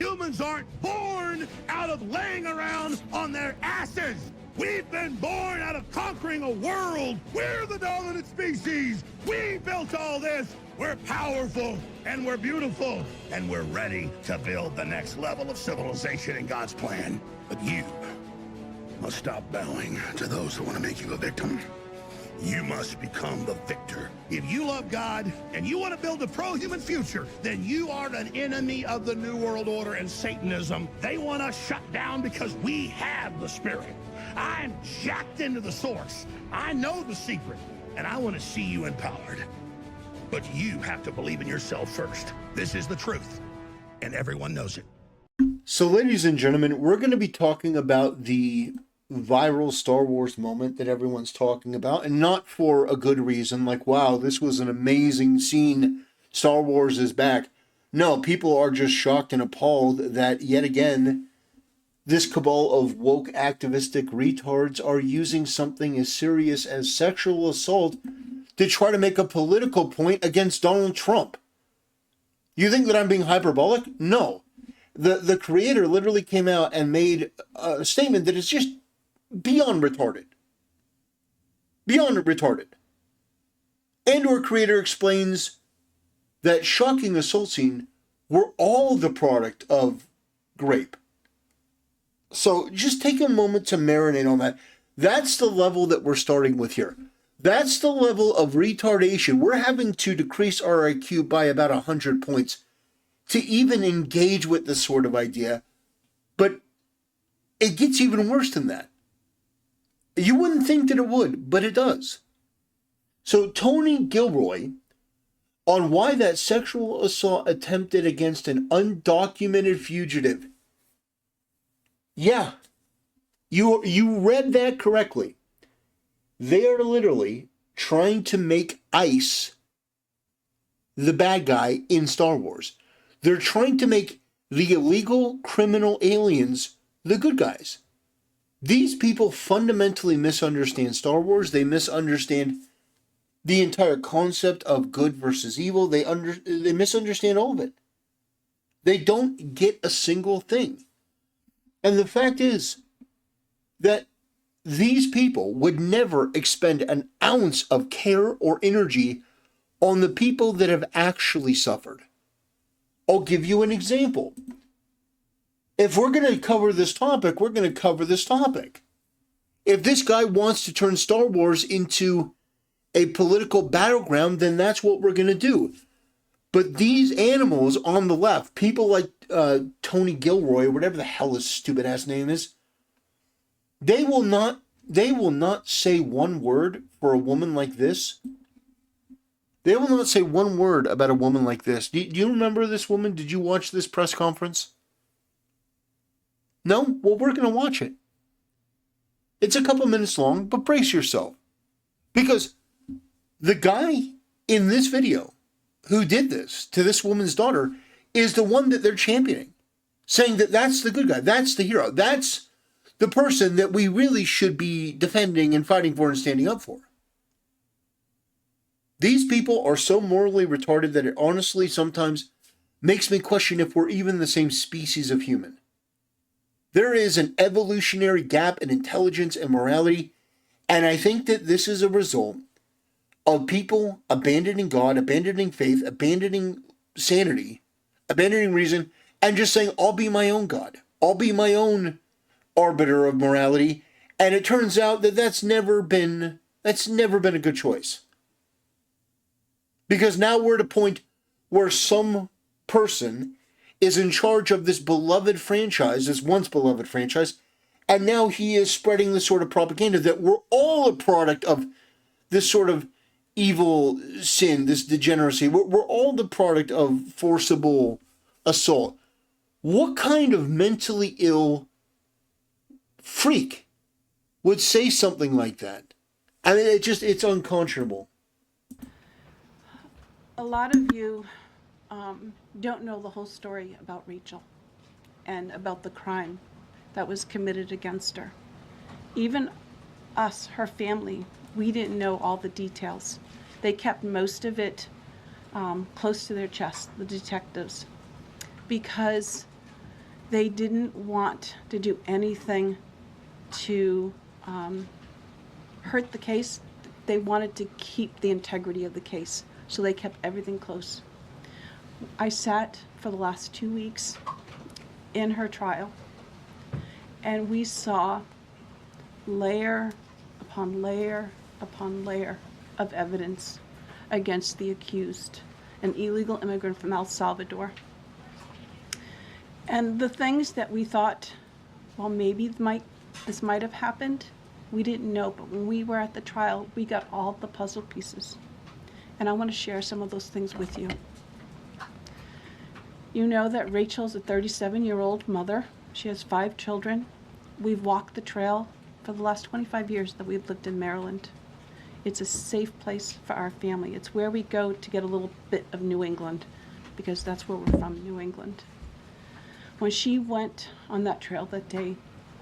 Humans aren't born out of laying around on their asses. We've been born out of conquering a world. We're the dominant species. We built all this. We're powerful and we're beautiful and we're ready to build the next level of civilization in God's plan. But you must stop bowing to those who want to make you a victim. You must become the victor. If you love God and you want to build a pro-human future, then you are an enemy of the New World Order and Satanism. They want us shut down because we have the Spirit. I'm jacked into the source. I know the secret, and I want to see you empowered. But you have to believe in yourself first. This is the truth, and everyone knows it. So, ladies and gentlemen, we're going to be talking about the viral Star Wars moment that everyone's talking about, and not for a good reason, like, wow, this was an amazing scene, Star Wars is back. No, people are just shocked and appalled that, yet again, this cabal of woke activistic retards are using something as serious as sexual assault to try to make a political point against Donald Trump. You think that I'm being hyperbolic? No. The creator literally came out and made a statement that is just beyond retarded. Beyond retarded. Andor creator explains that shocking assault scene were all the product of grape. So just take a moment to marinate on that. That's the level that we're starting with here. That's the level of retardation. We're having to decrease our IQ by about 100 points to even engage with this sort of idea. But it gets even worse than that. You wouldn't think that it would, but it does. So Tony Gilroy, on why that sexual assault attempted against an undocumented fugitive. Yeah, you read that correctly. They are literally trying to make ICE the bad guy in Star Wars. They're trying to make the illegal criminal aliens the good guys. These people fundamentally misunderstand Star Wars. They misunderstand the entire concept of good versus evil. They misunderstand all of it. They don't get a single thing. And the fact is that these people would never expend an ounce of care or energy on the people that have actually suffered. I'll give you an example. If we're going to cover this topic, we're going to cover this topic. If this guy wants to turn Star Wars into a political battleground, then that's what we're going to do. But these animals on the left, people like Tony Gilroy, or whatever the hell his stupid ass name is, they will not say one word for a woman like this. They will not say one word about a woman like this. Do you remember this woman? Did you watch this press conference? No? Well, we're going to watch it. It's a couple minutes long, but brace yourself. Because the guy in this video who did this to this woman's daughter is the one that they're championing. Saying that that's the good guy. That's the hero. That's the person that we really should be defending and fighting for and standing up for. These people are so morally retarded that it honestly sometimes makes me question if we're even the same species of human. There is an evolutionary gap in intelligence and morality, and I think that this is a result of people abandoning God, abandoning faith, abandoning sanity, abandoning reason, and just saying, I'll be my own God. I'll be my own arbiter of morality. And it turns out that that's never been a good choice. Because now we're at a point where some person is in charge of this beloved franchise, this once beloved franchise, and now he is spreading this sort of propaganda that we're all a product of this sort of evil sin, this degeneracy. We're all the product of forcible assault. What kind of mentally ill freak would say something like that? I mean, it's unconscionable. A lot of you don't know the whole story about Rachel and about the crime that was committed against her. Even us, her family, we didn't know all the details. They kept most of it close to their chest, the detectives, because They didn't want to do anything to hurt the case. They wanted to keep the integrity of the case, so they kept everything close. I sat for the last 2 weeks in her trial, and we saw layer upon layer upon layer of evidence against the accused, an illegal immigrant from El Salvador. And the things that we thought, well, maybe this might have happened, we didn't know. But when we were at the trial, we got all the puzzle pieces. And I want to share some of those things with you. You know that Rachel's a 37-year-old mother. She has 5 children. We've walked the trail for the last 25 years that we've lived in Maryland. It's a safe place for our family. It's where we go to get a little bit of New England, because that's where we're from, New England. When she went on that trail that day,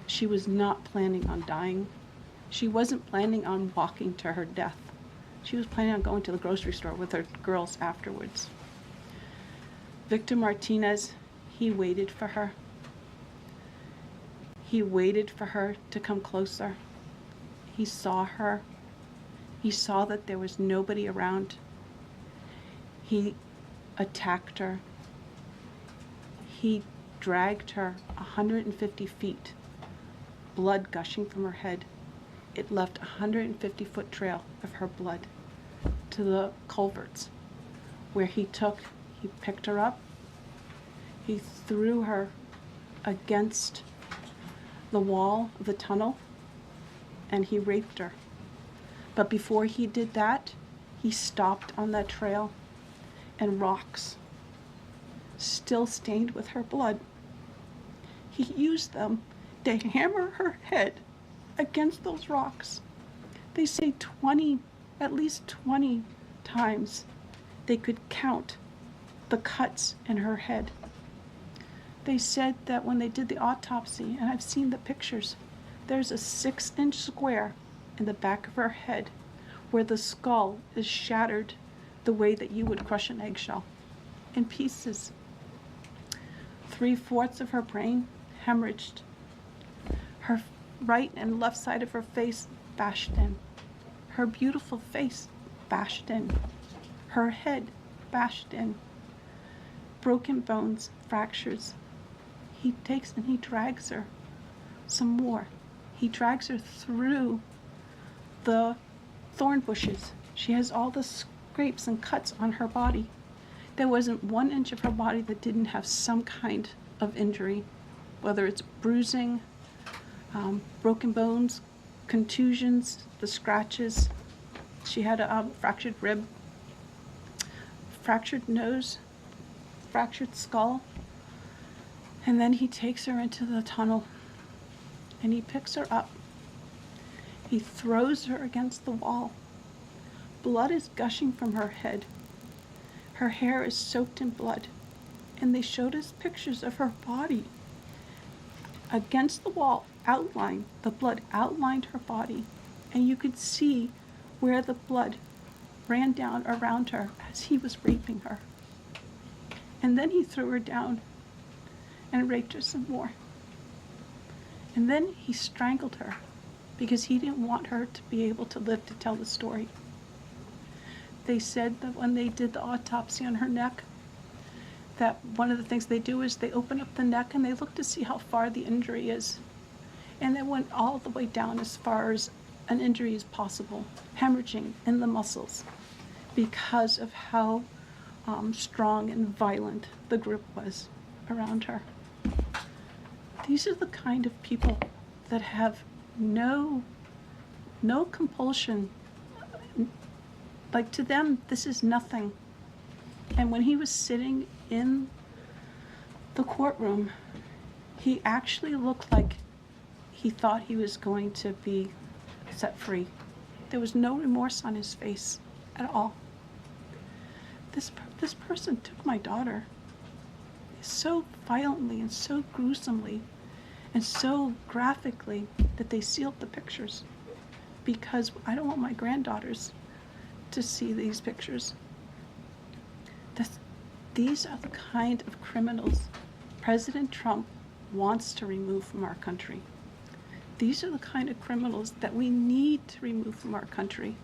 she was not planning on dying. She wasn't planning on walking to her death. She was planning on going to the grocery store with her girls afterwards. Victor Martinez, he waited for her. He waited for her to come closer. He saw her. He saw that there was nobody around. He attacked her. He dragged her 150 feet, blood gushing from her head. It left a 150-foot trail of her blood to the culverts, where he picked her up, he threw her against the wall of the tunnel, and he raped her. But before he did that, he stopped on that trail, and rocks, still stained with her blood, he used them to hammer her head against those rocks. They say at least 20 times they could count the cuts in her head. They said that when they did the autopsy, and I've seen the pictures, there's a 6-inch square in the back of her head where the skull is shattered the way that you would crush an eggshell in pieces. 3/4 of her brain hemorrhaged. Her right and left side of her face bashed in. Her beautiful face bashed in. Her head bashed in. Broken bones, fractures. He takes and he drags her some more. He drags her through the thorn bushes. She has all the scrapes and cuts on her body. There wasn't 1 inch of her body that didn't have some kind of injury, whether it's bruising, broken bones, contusions, the scratches. She had a fractured rib, fractured nose, fractured skull. And then he takes her into the tunnel, and he picks her up. He throws her against the wall. Blood is gushing from her head. Her hair is soaked in blood. And they showed us pictures of her body against the wall, outlined. The blood outlined her body. And you could see where the blood ran down around her as he was raping her. And then he threw her down and raped her some more. And then he strangled her because he didn't want her to be able to live to tell the story. They said that when they did the autopsy on her neck, that one of the things they do is they open up the neck and they look to see how far the injury is. And they went all the way down as far as an injury is possible, hemorrhaging in the muscles, because of how strong and violent the grip was around her. These are the kind of people that have no compulsion. Like, to them, this is nothing. And when he was sitting in the courtroom, he actually looked like he thought he was going to be set free. There was no remorse on his face at all. This person took my daughter so violently and so gruesomely and so graphically that they sealed the pictures, because I don't want my granddaughters to see these pictures. These are the kind of criminals President Trump wants to remove from our country. These are the kind of criminals that we need to remove from our country.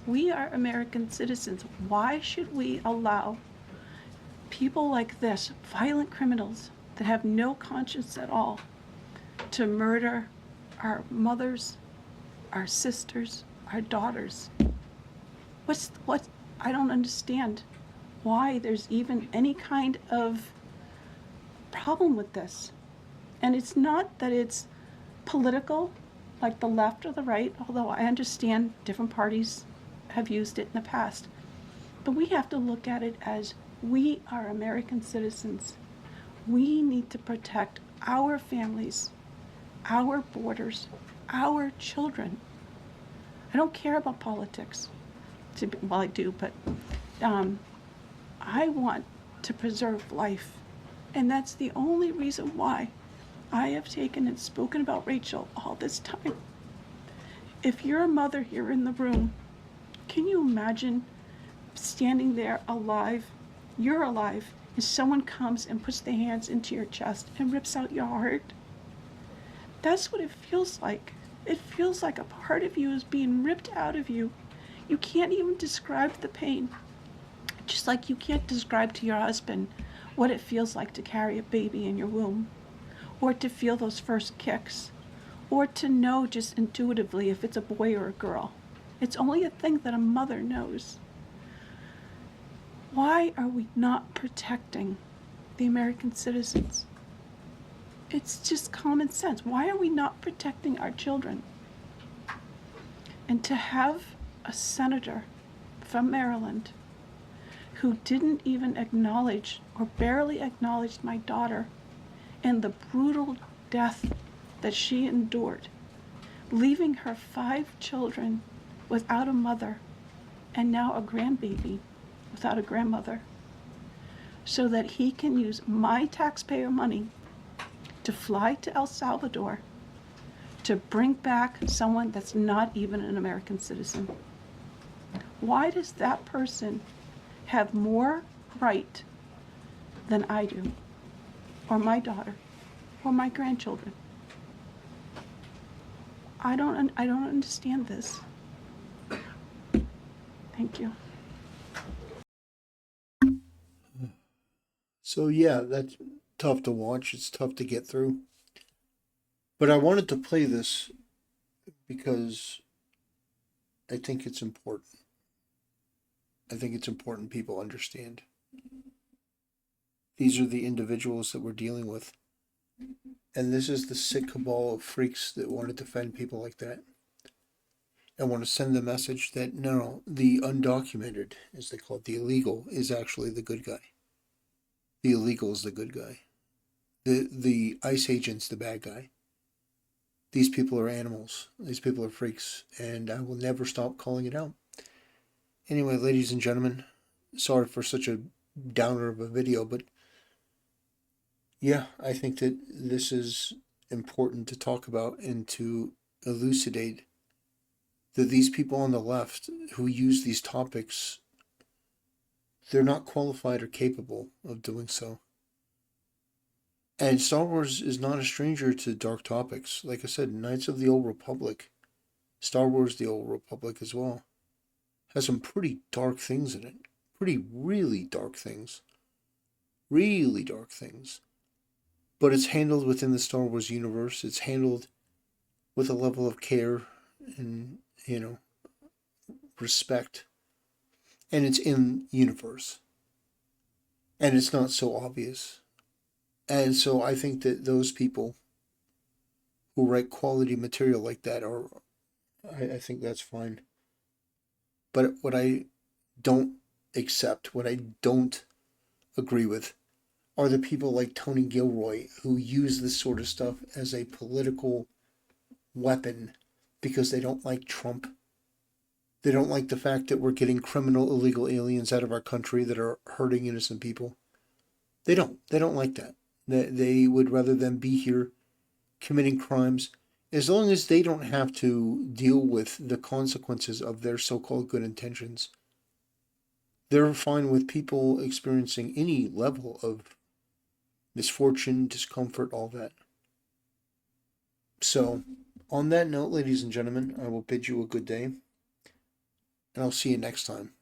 We are American citizens. Why should we allow people like this, violent criminals that have no conscience at all, to murder our mothers, our sisters, our daughters? What? I don't understand why there's even any kind of problem with this. And it's not that it's political, like the left or the right, although I understand different parties have used it in the past. But we have to look at it as we are American citizens. We need to protect our families, our borders, our children. I don't care about politics. Well, I do, but I want to preserve life. And that's the only reason why I have taken and spoken about Rachel all this time. If you're a mother here in the room, can you imagine standing there alive? You're alive, and someone comes and puts their hands into your chest and rips out your heart? That's what it feels like. It feels like a part of you is being ripped out of you. You can't even describe the pain. Just like you can't describe to your husband what it feels like to carry a baby in your womb, or to feel those first kicks, or to know just intuitively if it's a boy or a girl. It's only a thing that a mother knows. Why are we not protecting the American citizens? It's just common sense. Why are we not protecting our children? And to have a senator from Maryland who didn't even acknowledge or barely acknowledged my daughter and the brutal death that she endured, leaving her 5 children without a mother and now a grandbaby without a grandmother, so that he can use my taxpayer money to fly to El Salvador to bring back someone that's not even an American citizen. Why does that person have more right than I do, or my daughter, or my grandchildren? I don't understand this. Thank you. So yeah, that's tough to watch. It's tough to get through. But I wanted to play this because I think it's important. I think it's important people understand. These are the individuals that we're dealing with. And this is the sick cabal of freaks that want to defend people like that. I want to send the message that no, the undocumented, as they call it, the illegal, is actually the good guy. The illegal is the good guy. The ICE agent's the bad guy. These people are animals. These people are freaks. And I will never stop calling it out. Anyway, ladies and gentlemen, sorry for such a downer of a video, but yeah, I think that this is important to talk about and to elucidate that these people on the left who use these topics, they're not qualified or capable of doing so. And Star Wars is not a stranger to dark topics. Like I said, Knights of the Old Republic, Star Wars the Old Republic as well, has some pretty dark things in it. Really dark things. Really dark things. But it's handled within the Star Wars universe. It's handled with a level of care and, respect. And it's in universe. And it's not so obvious. And so I think that those people who write quality material like that I think that's fine. But what I don't accept, what I don't agree with, are the people like Tony Gilroy who use this sort of stuff as a political weapon because they don't like Trump. They don't like the fact that we're getting criminal illegal aliens out of our country that are hurting innocent people. They don't. They don't like that. They would rather them be here committing crimes as long as they don't have to deal with the consequences of their so-called good intentions. They're fine with people experiencing any level of misfortune, discomfort, all that. So, on that note, ladies and gentlemen, I will bid you a good day, and I'll see you next time.